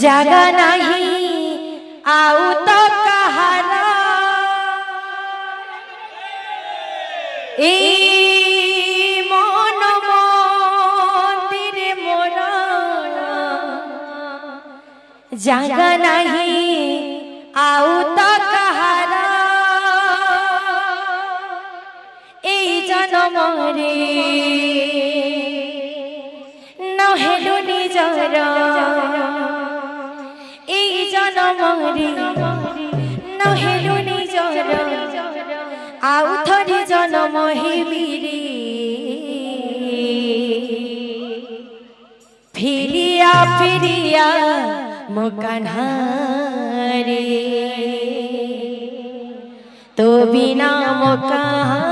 जगा नहीं आऊ तो कहारा ए मन मंदिर मोरा जगा नहीं आऊ तो कहारा ए जन्म रे नहेलु निजर ए जन्म रे नहेलु निजर आउ थरी जन्म हेबी रे फिरिया फिरिया मो कान्हा रे तो बिना मो कान्हा